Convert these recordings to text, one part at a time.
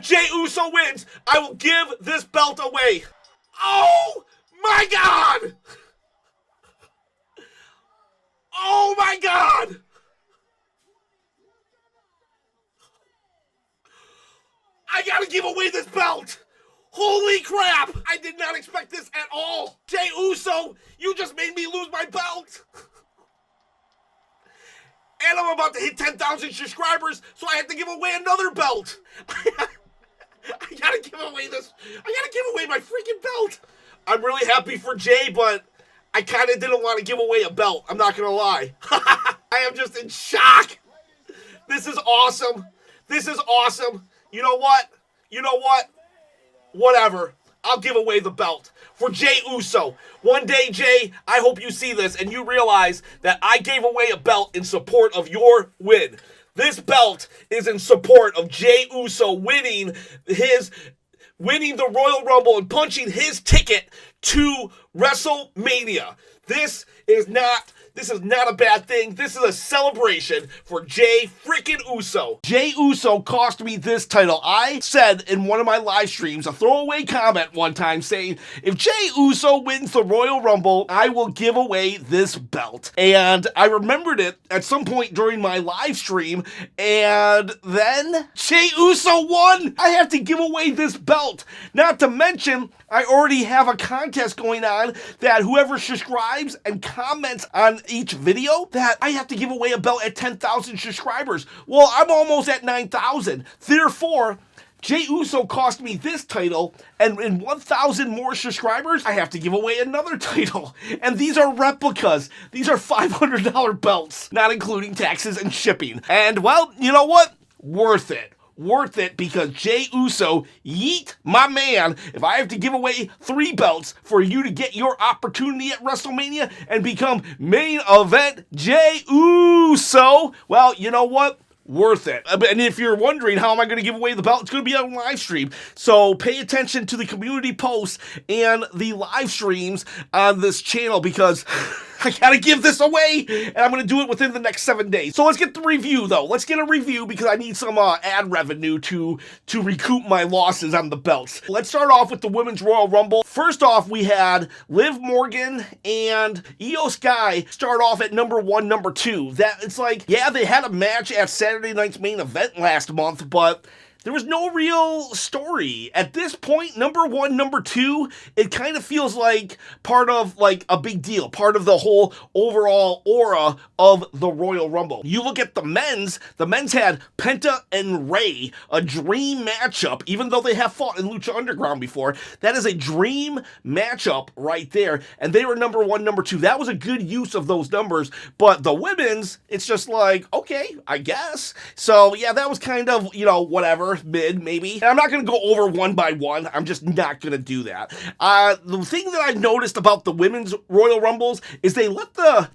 Jey Uso wins, I will give this belt away. Oh my God! Oh my God! I gotta give away this belt! Holy crap! I did not expect this at all! Jey Uso, you just made me lose my belt! And I'm about to hit 10,000 subscribers, so I have to give away another belt! I gotta give away this. I gotta give away my freaking belt! I'm really happy for Jey, but I kinda didn't want to give away a belt. I'm not gonna lie. I am just in shock! This is awesome! This is awesome! You know what? You know what? Whatever. I'll give away the belt for Jey Uso. One day, Jey, I hope you see this and you realize that I gave away a belt in support of your win. This belt is in support of Jey Uso winning the Royal Rumble and punching his ticket to WrestleMania. This is not a bad thing. This is a celebration for Jey freaking Uso. Jey Uso cost me this title. I said in one of my live streams, a throwaway comment one time saying, if Jey Uso wins the Royal Rumble, I will give away this belt. And I remembered it at some point during my live stream, and then Jey Uso won. I have to give away this belt. Not to mention, I already have a contest going on that whoever subscribes and comments on each video, that I have to give away a belt at 10,000 subscribers. Well, I'm almost at 9,000. Therefore, Jey Uso cost me this title, and in 1,000 more subscribers, I have to give away another title. And these are replicas. These are $500 belts, not including taxes and shipping. And, well, you know what? Worth it. Worth it, because Jey Uso, yeet, my man, if I have to give away 3 belts for you to get your opportunity at WrestleMania and become main event Jey Uso, well, you know what? Worth it. And if you're wondering how am I going to give away the belt, it's going to be on live stream. So pay attention to the community posts and the live streams on this channel, because I gotta give this away, and I'm gonna do it within the next 7 days. So let's get the review, though. Let's get a review, because I need some ad revenue to recoup my losses on the belts. Let's start off with the Women's Royal Rumble. First off, we had Liv Morgan and Io Sky start off at number 1, number 2. That, it's like, yeah, they had a match at Saturday Night's Main Event last month, but there was no real story. At this point, number 1, number 2, it kind of feels like part of like a big deal, part of the whole overall aura of the Royal Rumble. You look at the men's had Penta and Rey, a dream matchup, even though they have fought in Lucha Underground before. That is a dream matchup right there, and they were number 1, number 2. That was a good use of those numbers, but the women's, it's just like, okay, I guess. So yeah, that was kind of, you know, whatever. Mid, maybe. And I'm not going to go over one by one. I'm just not going to do that. The thing that I've noticed about the women's Royal Rumbles is they let the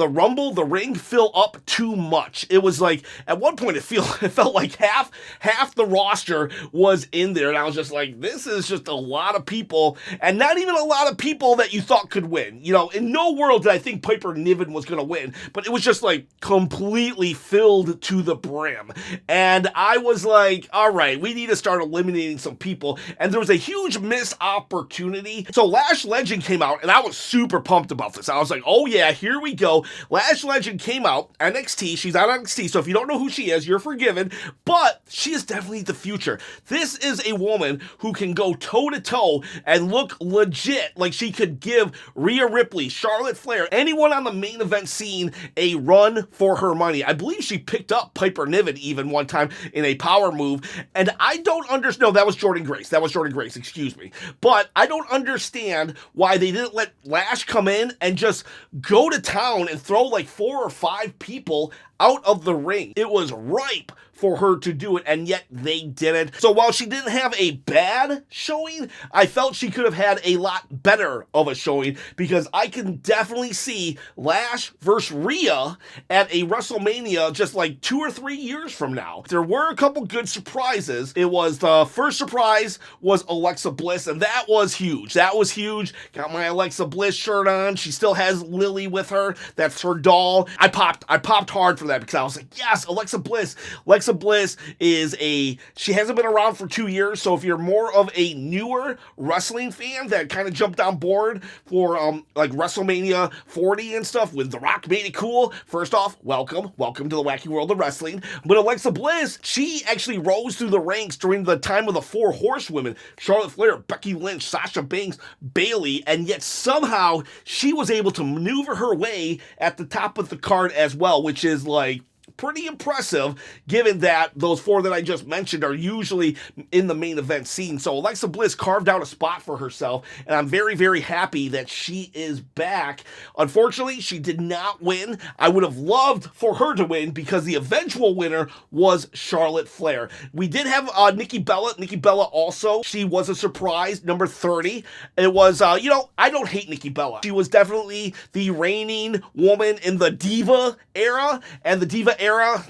Rumble, the ring, fill up too much. It was like, at one point it felt like half the roster was in there, and I was just like, this is just a lot of people, and not even a lot of people that you thought could win. You know, in no world did I think Piper Niven was going to win, but it was just like completely filled to the brim. And I was like, all right, we need to start eliminating some people. And there was a huge missed opportunity. So Lash Legend came out, and I was super pumped about this. I was like, oh yeah, here we go. Lash Legend came out, NXT. She's on NXT, so if you don't know who she is, you're forgiven. But she is definitely the future. This is a woman who can go toe-to-toe and look legit, like she could give Rhea Ripley, Charlotte Flair, anyone on the main event scene a run for her money. I believe she picked up Piper Niven even one time in a power move, and I don't understand. No, that was Jordan Grace, excuse me. But I don't understand why they didn't let Lash come in and just go to town and throw like 4 or 5 people out of the ring. It was ripe for her to do it, and yet they didn't. So while she didn't have a bad showing, I felt she could have had a lot better of a showing, because I can definitely see Lash versus Rhea at a WrestleMania just like 2 or 3 years from now. There were a couple good surprises. It was, the first surprise was Alexa Bliss, and that was huge. That was huge. Got my Alexa Bliss shirt on. She still has Lily with her. That's her doll. I popped hard for for that because I was like, yes, Alexa Bliss. Alexa Bliss she hasn't been around for 2 years, so if you're more of a newer wrestling fan that kind of jumped on board for like WrestleMania 40 and stuff when The Rock made it cool, first off, welcome to the wacky world of wrestling. But Alexa Bliss, she actually rose through the ranks during the time of the 4 horsewomen, Charlotte Flair, Becky Lynch, Sasha Banks, Bayley, and yet somehow she was able to maneuver her way at the top of the card as well, which is like pretty impressive given that those 4 that I just mentioned are usually in the main event scene. So Alexa Bliss carved out a spot for herself, and I'm very, very happy that she is back. Unfortunately, she did not win. I would have loved for her to win because the eventual winner was Charlotte Flair. We did have Nikki Bella. Nikki Bella also, she was a surprise, number 30. It was, I don't hate Nikki Bella. She was definitely the reigning woman in the Diva era, and the Diva era,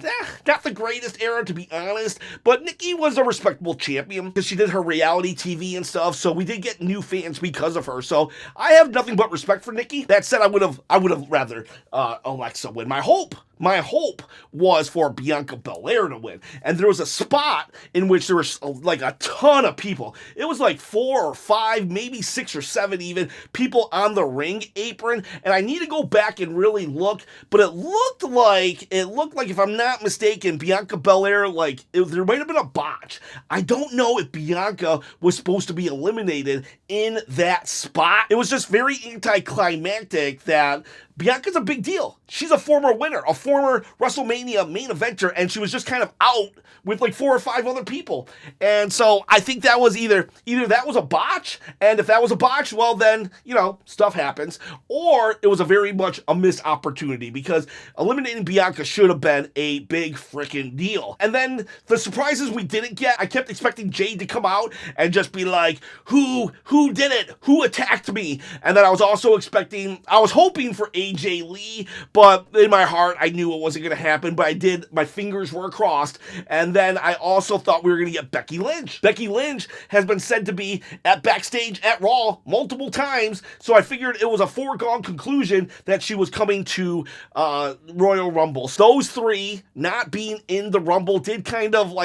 not the greatest era to be honest, but Nikki was a respectable champion because she did her reality TV and stuff, so we did get new fans because of her, so I have nothing but respect for Nikki. That said, I would have rather Alexa win. My hope was for Bianca Belair to win, and there was a spot in which there was like a ton of people. It was like 4 or 5, maybe 6 or 7 even, people on the ring apron, and I need to go back and really look, but it looked like, if I'm not mistaken, Bianca Belair, there might have been a botch. I don't know if Bianca was supposed to be eliminated in that spot. It was just very anticlimactic that Bianca's a big deal. She's a former winner, a former WrestleMania main eventer, and she was just kind of out with like 4 or 5 other people. And so I think that was either that was a botch, and if that was a botch, well then, stuff happens, or it was a very much a missed opportunity because eliminating Bianca should have been a big freaking deal. And then the surprises we didn't get, I kept expecting Jade to come out and just be like, who did it? Who attacked me? And then I was hoping for AJ Lee, but in my heart, I knew it wasn't going to happen, but my fingers were crossed. And then I also thought we were going to get Becky Lynch. Becky Lynch has been said to be at backstage at Raw multiple times, so I figured it was a foregone conclusion that she was coming to Royal Rumble. So those 3 not being in the Rumble did kind of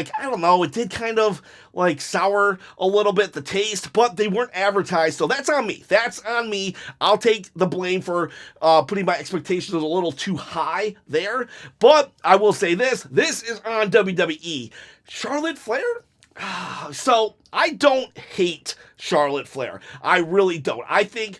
sour a little bit the taste, but they weren't advertised, so that's on me. I'll take the blame for putting my expectations a little too high there, but I will say this is on WWE. Charlotte Flair? So I don't hate Charlotte Flair. I really don't. I think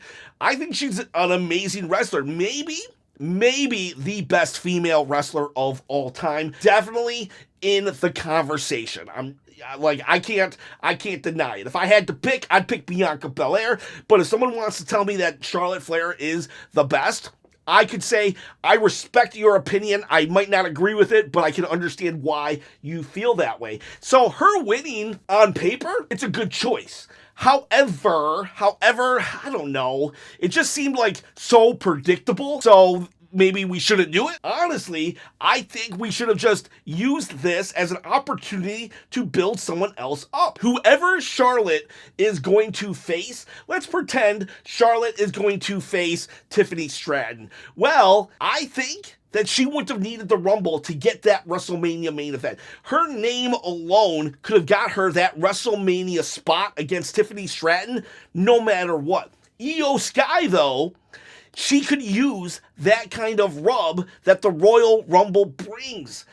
she's an amazing wrestler. Maybe the best female wrestler of all time. Definitely in the conversation. I can't deny it. If I had to pick, I'd pick Bianca Belair. But if someone wants to tell me that Charlotte Flair is the best, I could say, I respect your opinion. I might not agree with it, but I can understand why you feel that way. So her winning on paper, it's a good choice. However, I don't know. It just seemed like so predictable. So maybe we shouldn't do it. Honestly, I think we should have just used this as an opportunity to build someone else up. Whoever Charlotte is going to face, let's pretend Charlotte is going to face Tiffany Stratton. Well, I think that she wouldn't have needed the Rumble to get that WrestleMania main event. Her name alone could have got her that WrestleMania spot against Tiffany Stratton no matter what. Io Sky, though, she could use that kind of rub that the Royal Rumble brings.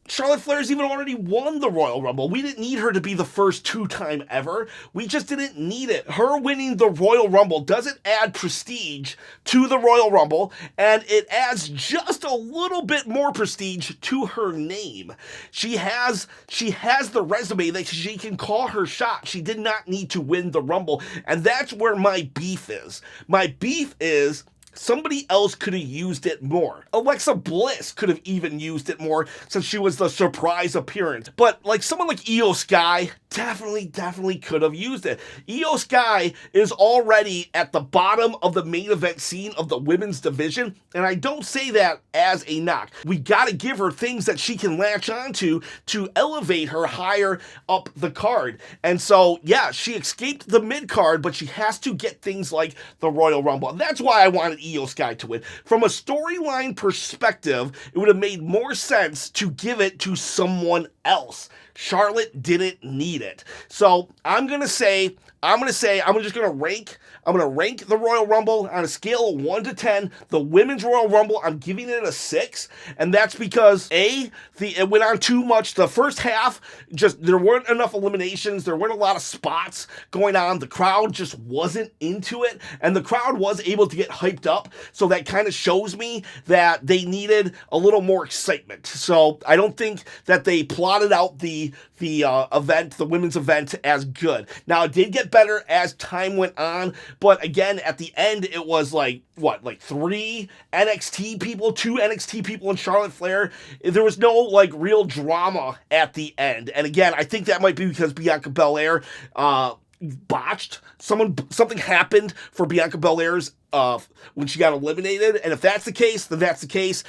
Charlotte Flair's even already won the Royal Rumble. We didn't need her to be the first 2-time ever. We just didn't need it. Her winning the Royal Rumble doesn't add prestige to the Royal Rumble, and it adds just a little bit more prestige to her name. She has the resume that she can call her shot. She did not need to win the Rumble, and that's where my beef is. My beef is somebody else could have used it more. Alexa Bliss could have even used it more since she was the surprise appearance. But someone like Io Sky, definitely could have used it. Io Sky is already at the bottom of the main event scene of the women's division, and I don't say that as a knock. We gotta give her things that she can latch onto to elevate her higher up the card. And so, yeah, she escaped the mid card, but she has to get things like the Royal Rumble. And that's why I wanted Io Sky to win. From a storyline perspective, it would have made more sense to give it to someone else. Charlotte didn't need it. So I'm just gonna rank the Royal Rumble on a scale of 1 to 10. The Women's Royal Rumble, I'm giving it a 6, and that's because it went on too much. The first half, there weren't enough eliminations. There weren't a lot of spots going on. The crowd just wasn't into it, and the crowd was able to get hyped up. So that kind of shows me that they needed a little more excitement. So I don't think that they plotted out the event, the women's event, as good. Now, it did get better as time went on, but again, at the end, it was like 3 NXT people, 2 NXT people, and Charlotte Flair. There was no real drama at the end. And again, I think that might be because Bianca Belair botched. Something happened for Bianca Belair's when she got eliminated, and if that's the case, then that's the case.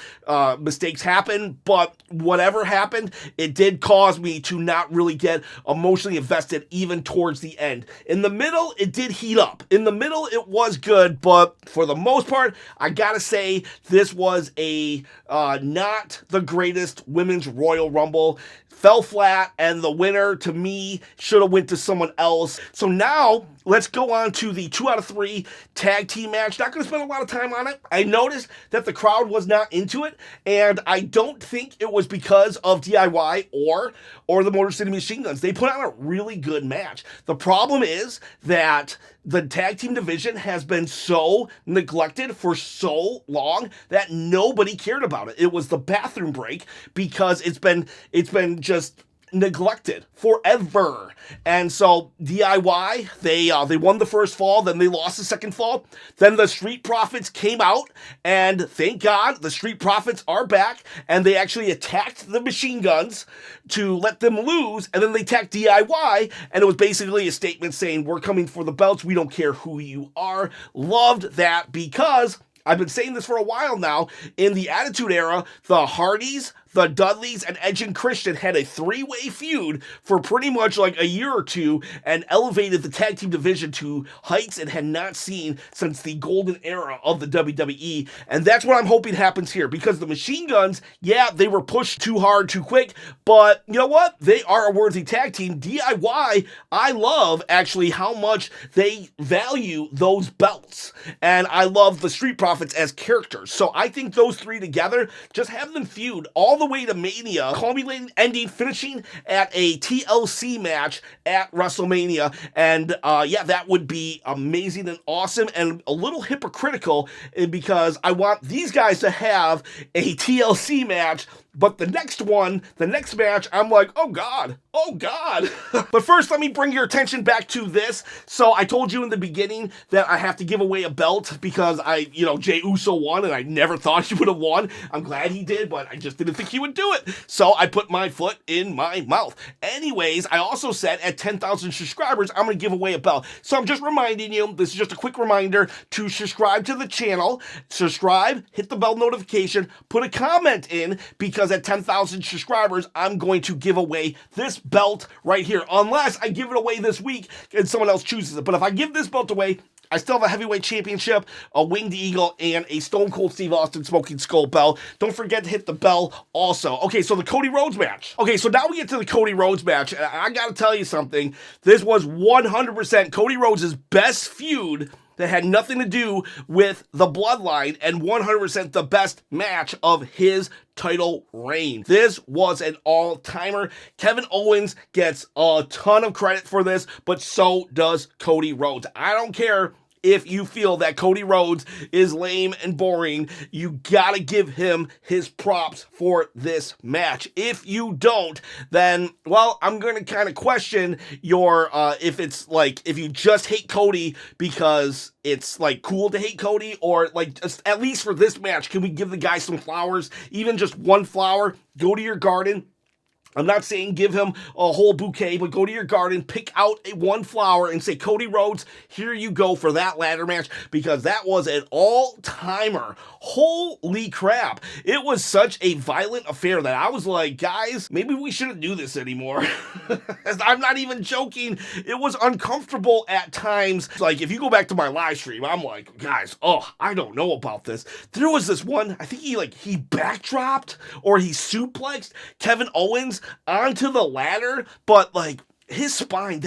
Mistakes happen, but whatever happened, it did cause me to not really get emotionally invested even towards the end. In the middle, it did heat up. In the middle, it was good, but for the most part, I gotta say, this was not the greatest Women's Royal Rumble. Fell flat, and the winner, to me, should have went to someone else. So now, let's go on to the 2 out of 3 tag team match. Not going to spend a lot of time on it. I noticed that the crowd was not into it, and I don't think it was because of DIY or the Motor City Machine Guns. They put on a really good match. The problem is that the tag team division has been so neglected for so long that nobody cared about it. It was the bathroom break because it's been just neglected forever. And so DIY, they won the first fall, then they lost the second fall. Then the Street Profits came out, and thank God the Street Profits are back, and they actually attacked the Machine Guns to let them lose, and then they attacked DIY, and it was basically a statement saying, we're coming for the belts, we don't care who you are. Loved that, because I've been saying this for a while now. In the Attitude Era, the Hardys, the Dudleys, and Edge and Christian had a 3-way feud for pretty much a year or two and elevated the tag team division to heights it had not seen since the golden era of the WWE. And that's what I'm hoping happens here, because the Machine Guns, yeah, they were pushed too hard, too quick, but you know what? They are a worthy tag team. DIY, I love actually how much they value those belts. And I love the Street Profits as characters. So I think those 3 together, just have them feud all the way to Mania, culminating, ending, finishing at a TLC match at WrestleMania. And yeah, that would be amazing and awesome and a little hypocritical, because I want these guys to have a TLC match, but the next match, I'm like, oh God. But first, let me bring your attention back to this. So I told you in the beginning that I have to give away a belt because Jey Uso won, and I never thought he would have won. I'm glad he did, but I just didn't think he would do it. So I put my foot in my mouth. Anyways, I also said at 10,000 subscribers, I'm going to give away a belt. So I'm just reminding you, this is just a quick reminder to subscribe to the channel. Subscribe, hit the bell notification, put a comment in, because at 10,000 subscribers, I'm going to give away this belt right here, unless I give it away this week and someone else chooses it. But if I give this belt away, I still have a heavyweight championship, a Winged Eagle, and a Stone Cold Steve Austin Smoking Skull belt. Don't forget to hit the bell also. Okay, so the Cody Rhodes match. Okay, so now we get to the Cody Rhodes match, and I gotta tell you something. This was 100% Cody Rhodes' best feud that had nothing to do with the bloodline, and 100% the best match of his title reign. This was an all-timer. Kevin Owens gets a ton of credit for this, but so does Cody Rhodes. I don't care if you feel that Cody Rhodes is lame and boring, you gotta give him his props for this match. If you don't, then, well, I'm gonna kind of question your, if you just hate Cody because it's, cool to hate Cody, or, just, at least for this match, can we give the guy some flowers? Even just one flower? Go to your garden, I'm not saying give him a whole bouquet, but go to your garden, pick out one flower, and say, Cody Rhodes, here you go for that ladder match, because that was an all-timer. Holy crap. It was such a violent affair that I was like, guys, maybe we shouldn't do this anymore. I'm not even joking. It was uncomfortable at times. Like, if you go back to my live stream, I'm like, guys, I don't know about this. There was this one, I think he backdropped or he suplexed Kevin Owens onto the ladder, but like his spine,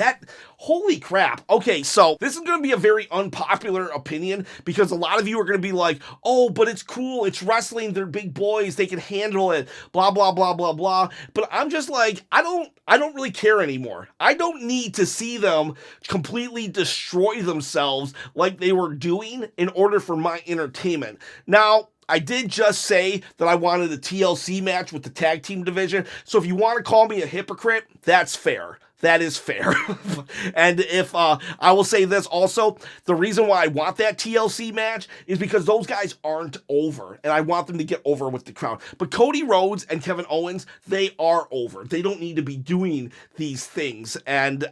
holy crap. Okay, so this is going to be a very unpopular opinion because a lot of you are going to be like, oh, but it's cool, it's wrestling, they're big boys, they can handle it, blah, blah, blah, blah, blah. But I'm just like, I don't really care anymore. I don't need to see them completely destroy themselves like they were doing in order for my entertainment. Now, I did just say that I wanted a TLC match with the tag team division, so if you want to call me a hypocrite, that's fair. That is fair. And if I will say this also, the reason why I want that TLC match is because those guys aren't over, and I want them to get over with the crowd. But Cody Rhodes and Kevin Owens, they are over. They don't need to be doing these things. And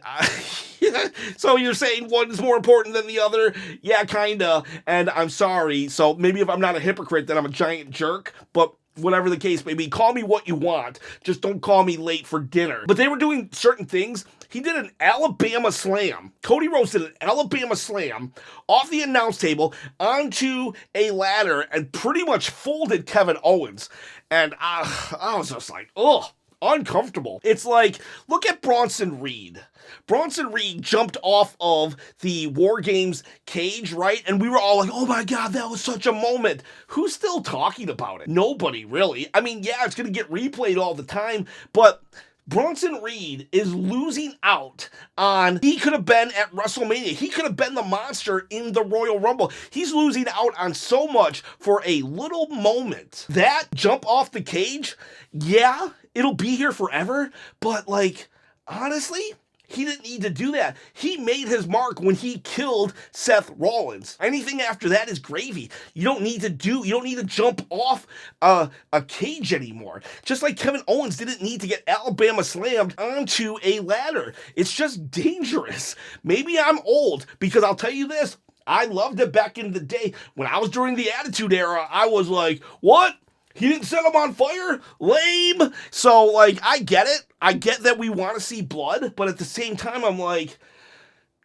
so you're saying one is more important than the other? Yeah, kinda. And I'm sorry. So maybe if I'm not a hypocrite, then I'm a giant jerk. But whatever the case may be, call me what you want. Just don't call me late for dinner. But they were doing certain things. He did an Alabama slam. Cody Rhodes did an Alabama slam off the announce table onto a ladder and pretty much folded Kevin Owens. And I was just like, uncomfortable. It's like, look at Bronson Reed. Bronson Reed jumped off of the War Games cage, right? And we were all like, oh my God, that was such a moment. Who's still talking about it? Nobody, really. I mean, yeah, it's going to get replayed all the time, but Bronson Reed is losing out on, he could have been at WrestleMania. He could have been the monster in the Royal Rumble. He's losing out on so much for a little moment. That jump off the cage, yeah, it'll be here forever, but like, honestly, he didn't need to do that. He made his mark when he killed Seth Rollins. Anything after that is gravy. You don't need to jump off a cage anymore. Just like Kevin Owens didn't need to get Alabama slammed onto a ladder. It's just dangerous. Maybe I'm old, because I'll tell you this, I loved it back in the day. When I was during the Attitude Era, I was like, what? He didn't set him on fire? Lame. So, like, I get it. I get that we want to see blood, but at the same time, I'm like,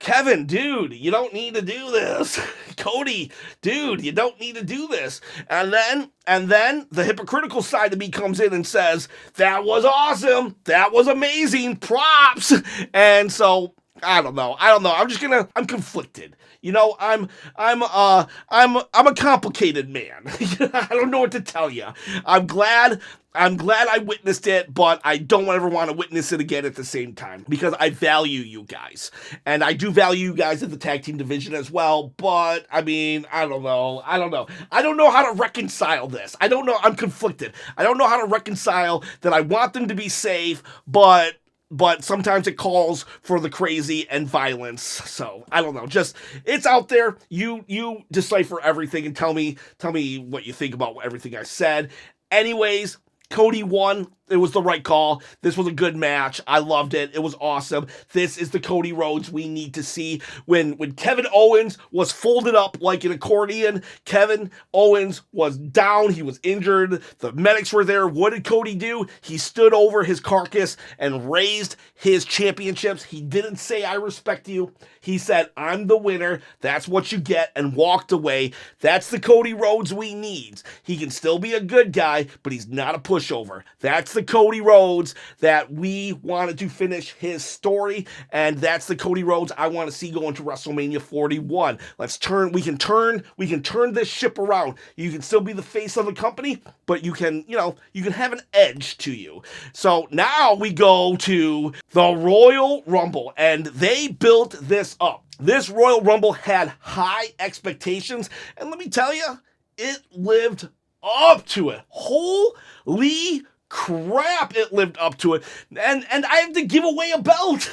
Kevin, dude, you don't need to do this. Cody, dude, you don't need to do this. And then the hypocritical side of me comes in and says, that was awesome. That was amazing. Props. And so, I don't know. I'm conflicted. You know, I'm a complicated man. I don't know what to tell you. I'm glad I witnessed it, but I don't ever want to witness it again at the same time, because I value you guys. And I do value you guys in the tag team division as well, but I mean, I don't know. I don't know how to reconcile this. I don't know. I'm conflicted. I don't know how to reconcile that I want them to be safe, but sometimes it calls for the crazy and violence. So, I don't know. Just, it's out there. You decipher everything and tell me what you think about everything I said. Anyways, Cody won. It was the right call. This was a good match. I loved it. It was awesome. This is the Cody Rhodes we need to see. When Kevin Owens was folded up like an accordion, Kevin Owens was down. He was injured. The medics were there. What did Cody do? He stood over his carcass and raised his championships. He didn't say, I respect you. He said, I'm the winner. That's what you get, and walked away. That's the Cody Rhodes we need. He can still be a good guy, but he's not a pushover. That's the Cody Rhodes that we wanted to finish his story, and that's the Cody Rhodes I want to see going to WrestleMania 41. We can turn this ship around. You can still be the face of the company, but you can have an edge to you. So now we go to the Royal Rumble, and they built this up. This Royal Rumble had high expectations, and let me tell you, it lived up to it. Holy crap, it lived up to it. And I have to give away a belt.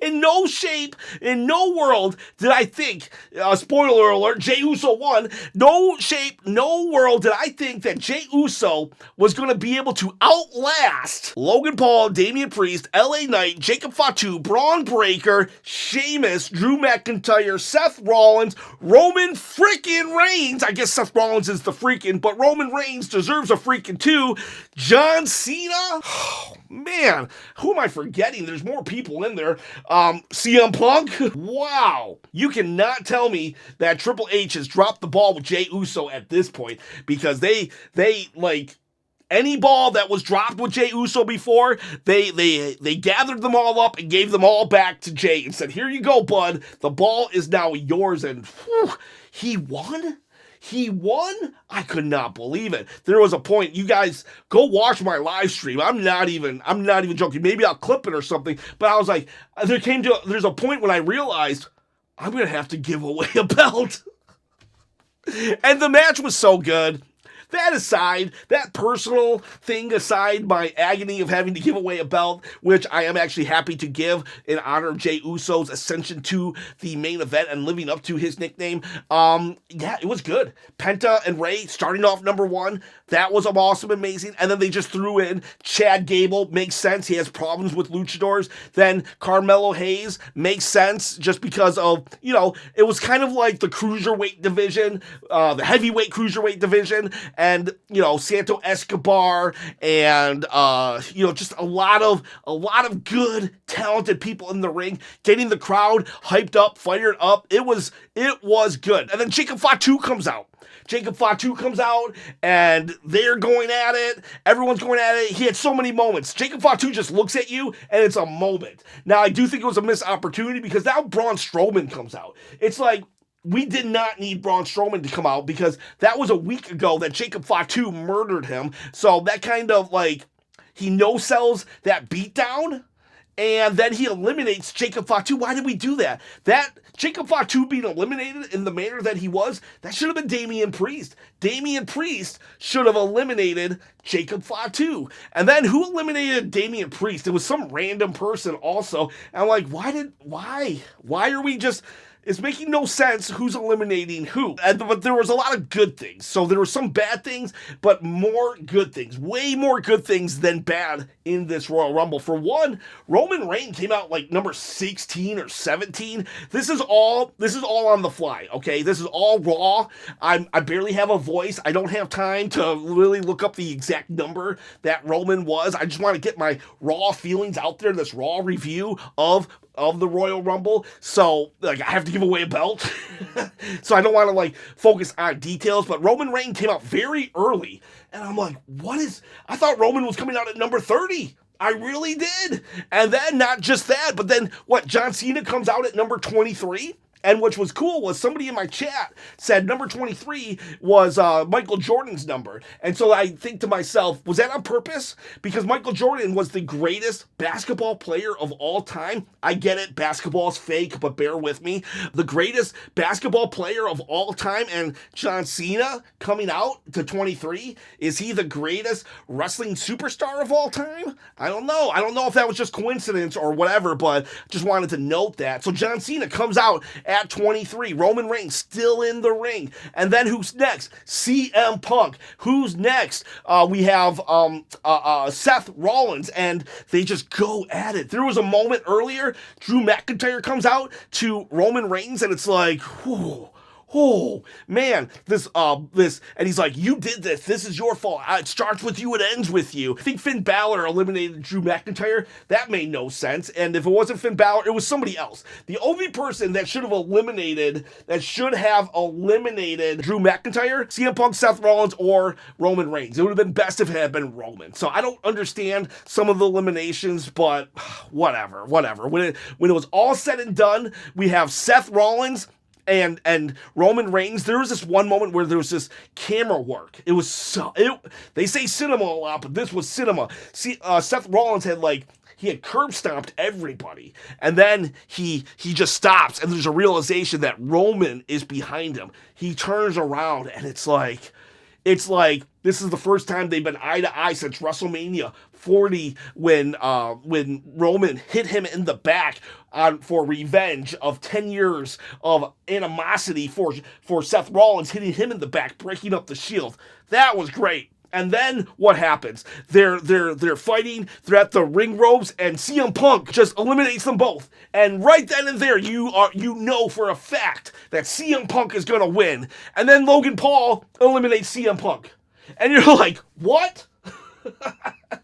In no shape, in no world did I think, spoiler alert, Jey Uso won. No shape, no world did I think that Jey Uso was going to be able to outlast Logan Paul, Damian Priest, LA Knight, Jacob Fatu, Braun Breaker, Sheamus, Drew McIntyre, Seth Rollins, Roman freaking Reigns. I guess Seth Rollins is the freaking, but Roman Reigns deserves a freaking too. John Cena. Oh, man, who am I forgetting? There's more people in there. CM Punk. Wow. You cannot tell me that Triple H has dropped the ball with Jey Uso at this point, because they like, any ball that was dropped with Jey Uso before, they gathered them all up and gave them all back to Jey and said, here you go, bud. The ball is now yours. And whew, he won? He won? I could not believe it. There was a point, you guys go watch my live stream. I'm not even joking. Maybe I'll clip it or something. But I was like, there's a point when I realized I'm going to have to give away a belt. And the match was so good. That aside, that personal thing aside, my agony of having to give away a belt, which I am actually happy to give in honor of Jey Uso's ascension to the main event and living up to his nickname. Yeah, it was good. Penta and Rey starting off number one. That was awesome, amazing. And then they just threw in Chad Gable. Makes sense. He has problems with luchadors. Then Carmelo Hayes makes sense just because of, it was kind of like the cruiserweight division, the heavyweight cruiserweight division. And, Santo Escobar and, just a lot of good, talented people in the ring, getting the crowd hyped up, fired up. It was good. And then Jacob Fatu comes out. And they're going at it. Everyone's going at it. He had so many moments. Jacob Fatu just looks at you, and it's a moment. Now, I do think it was a missed opportunity because now Braun Strowman comes out. It's like, we did not need Braun Strowman to come out because that was a week ago that Jacob Fatu murdered him. So that kind of like, he no-sells that beatdown, and then he eliminates Jacob Fatu. Why did we do that? That Jacob Fatu being eliminated in the manner that he was, that should have been Damian Priest. Damian Priest should have eliminated Jacob Fatu. And then who eliminated Damian Priest? It was some random person also. And I'm like, why are we just... It's making no sense who's eliminating who. But there was a lot of good things. So there were some bad things, but more good things. Way more good things than bad in this Royal Rumble. For one, Roman Reigns came out like number 16 or 17. This is all on the fly, okay? This is all raw. I barely have a voice. I don't have time to really look up the exact number that Roman was. I just want to get my raw feelings out there, this raw review of the Royal Rumble. So, I have to give away a belt. So I don't want to, focus on details. But Roman Reigns came out very early. And I'm like, I thought Roman was coming out at number 30. I really did. And then, not just that, but then, John Cena comes out at number 23? And which was cool was somebody in my chat said number 23 was Michael Jordan's number. And so I think to myself, was that on purpose? Because Michael Jordan was the greatest basketball player of all time. I get it, basketball's fake, but bear with me. The greatest basketball player of all time, and John Cena coming out to 23? Is he the greatest wrestling superstar of all time? I don't know. I don't know if that was just coincidence or whatever, but just wanted to note that. So John Cena comes out at 23. Roman Reigns still in the ring. And then who's next? CM Punk. Who's next? We have Seth Rollins, and they just go at it. There was a moment earlier, Drew McIntyre comes out to Roman Reigns, and it's like, whew. Oh, man, this, and he's like, you did this. This is your fault. It starts with you. It ends with you. I think Finn Balor eliminated Drew McIntyre. That made no sense. And if it wasn't Finn Balor, it was somebody else. The only person that should have eliminated Drew McIntyre, CM Punk, Seth Rollins, or Roman Reigns. It would have been best if it had been Roman. So I don't understand some of the eliminations, but whatever. When it was all said and done, we have Seth Rollins and Roman Reigns. There was this one moment where there was this camera work. It was they say cinema a lot, but this was cinema. See, Seth Rollins had he had curb stomped everybody, and then he just stops, and there's a realization that Roman is behind him. He turns around, and it's like This is the first time they've been eye to eye since WrestleMania 40 when Roman hit him in the back for revenge of 10 years of animosity for Seth Rollins hitting him in the back, breaking up the Shield. That was great. And then what happens? They're fighting. They're at the ring ropes, and CM Punk just eliminates them both. And right then and there, you know for a fact that CM Punk is gonna win. And then Logan Paul eliminates CM Punk, and you're like, what?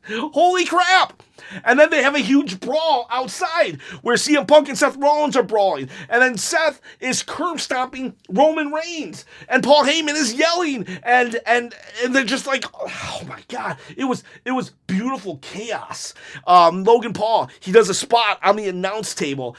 Holy crap! And then they have a huge brawl outside where CM Punk and Seth Rollins are brawling. And then Seth is curb stomping Roman Reigns. And Paul Heyman is yelling. And they're just like, oh my God. It was beautiful chaos. Logan Paul, he does a spot on the announce table.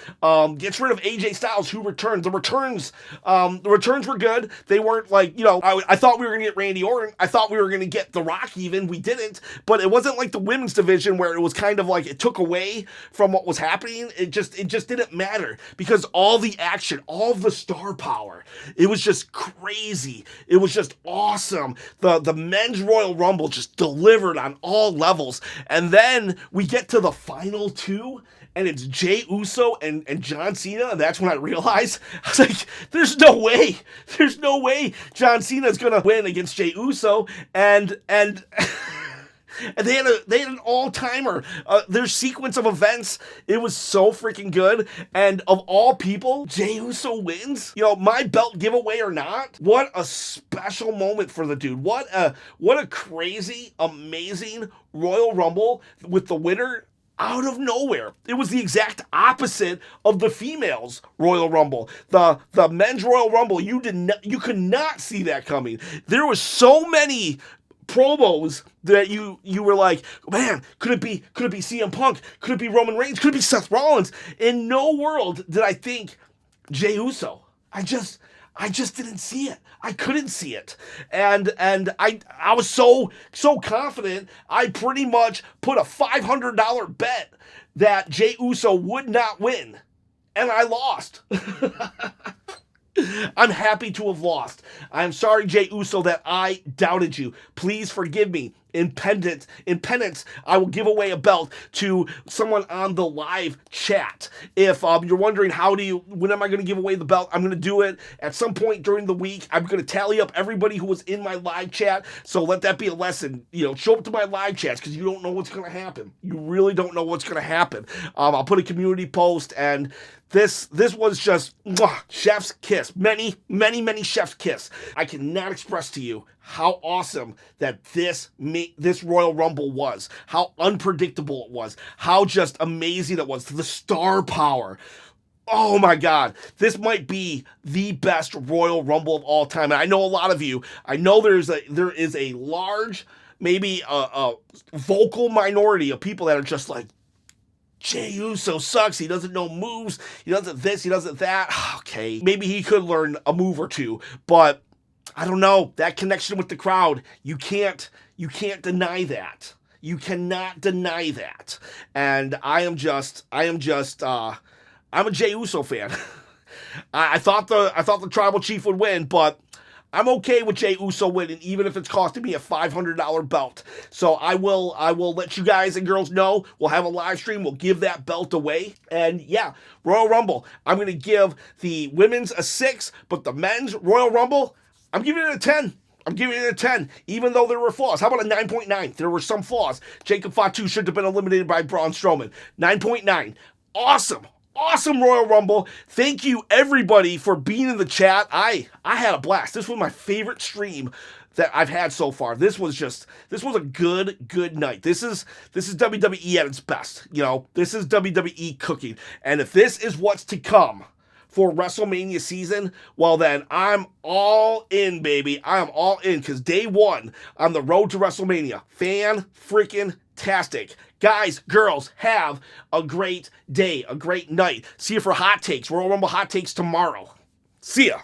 Gets rid of AJ Styles, who returns. The returns were good. They weren't like, I thought we were going to get Randy Orton. I thought we were going to get The Rock even. We didn't. But it wasn't like the women's division where it was kind of like it took away from what was happening. It just didn't matter because all the action, all of the star power, it was just crazy. It was just awesome. The men's Royal Rumble just delivered on all levels. And then we get to the final two, and it's Jey Uso and John Cena, and that's when I realized, I was like, there's no way John Cena is gonna win against Jey Uso, and they had an all-timer. Their sequence of events, it was so freaking good. And of all people, Jey Uso wins. My belt giveaway or not, what a special moment for the dude. What a crazy, amazing Royal Rumble with the winner out of nowhere. It was the exact opposite of the females' Royal Rumble. The men's Royal Rumble, you could not see that coming. There was so many promos that you were like, man, could it be CM Punk? Could it be Roman Reigns? Could it be Seth Rollins? In no world did I think Jey Uso. I just didn't see it. I couldn't see it. And I was so confident, I pretty much put a $500 bet that Jey Uso would not win. And I lost. I'm happy to have lost. I'm sorry, Jey Uso, that I doubted you. Please forgive me. In penance, I will give away a belt to someone on the live chat. If you're wondering when am I going to give away the belt, I'm going to do it at some point during the week. I'm going to tally up everybody who was in my live chat. So let that be a lesson. Show up to my live chats because you don't know what's going to happen. You really don't know what's going to happen. I'll put a community post, and this was just chef's kiss. Many chef's kiss. I cannot express to you how awesome that this Royal Rumble was, how unpredictable it was, how just amazing it was, the star power. Oh my God, this might be the best Royal Rumble of all time. And I know a lot of you, I know there is a large, maybe a vocal minority of people that are just like, Jey Uso sucks. He doesn't know moves. He doesn't this. He doesn't that. Okay, maybe he could learn a move or two, but I don't know. That connection with the crowd, you can't deny that. You cannot deny that. And I'm a Jey Uso fan. I thought the tribal chief would win, but I'm okay with Jey Uso winning, even if it's costing me a $500 belt. So I will let you guys and girls know. We'll have a live stream. We'll give that belt away. And yeah, Royal Rumble. I'm going to give the women's a 6, but the men's Royal Rumble, I'm giving it a 10. I'm giving it a 10, even though there were flaws. How about a 9.9? There were some flaws. Jacob Fatu should have been eliminated by Braun Strowman. 9.9. Awesome Royal Rumble. Thank you, everybody, for being in the chat. I had a blast. This was my favorite stream that I've had so far. This was a good night. This is WWE at its best. This is WWE cooking. And if this is what's to come for WrestleMania season, well then, I'm all in, baby. I am all in, because day one on the road to WrestleMania. Fan-freaking-tastic. Guys, girls, have a great day, a great night. See you for Hot Takes, Royal Rumble Hot Takes tomorrow. See ya.